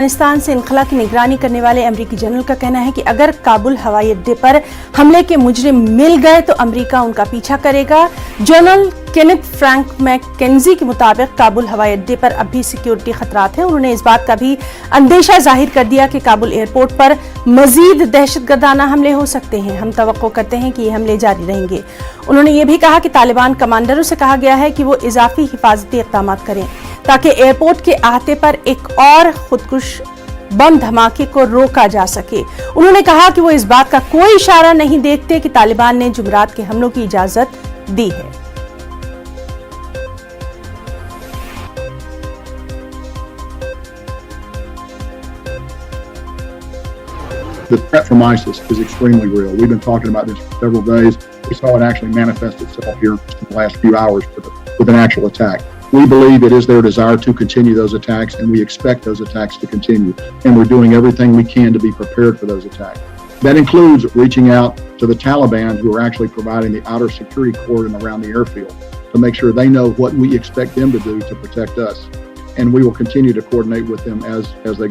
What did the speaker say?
अफगानिस्तान से इनखला की निगरानी करने वाले अमेरिकी जनरल का कहना है कि अगर काबुल हवाई अड्डे पर हमले के मुजरिम मिल गए तो अमेरिका उनका पीछा करेगा। जनरल केनेथ एफ मैकेंजी के मुताबिक काबुल हवाई अड्डे पर अब भी सिक्योरिटी खतरात हैं। उन्होंने इस बात का भी अंदेशा जाहिर कर दिया कि काबुल एयरपोर्ट पर मजीद दहशतगर्दाना हमले हो सकते हैं। हम तवक्को करते हैं कि ये हमले जारी रहेंगे। उन्होंने ये भी कहा कि तालिबान कमांडरों से कहा गया है कि वो इजाफी हिफाजती इक़दाम करें ताकि एयरपोर्ट के अहाते पर एक और खुदकुश बम धमाके को रोका जा सके। उन्होंने कहा कि वो इस बात का कोई इशारा नहीं देखते कि तालिबान ने जुमरात के हमलों की इजाजत दी है। The threat from ISIS is extremely real. We've been talking about this for several days. We saw it actually manifest itself here in the last few hours with an actual attack. We believe it is their desire to continue those attacks, and we expect those attacks to continue. And we're doing everything we can to be prepared for those attacks. That includes reaching out to the Taliban, who are actually providing the outer security cordon around the airfield, to make sure they know what we expect them to do to protect us. And we will continue to coordinate with them as they go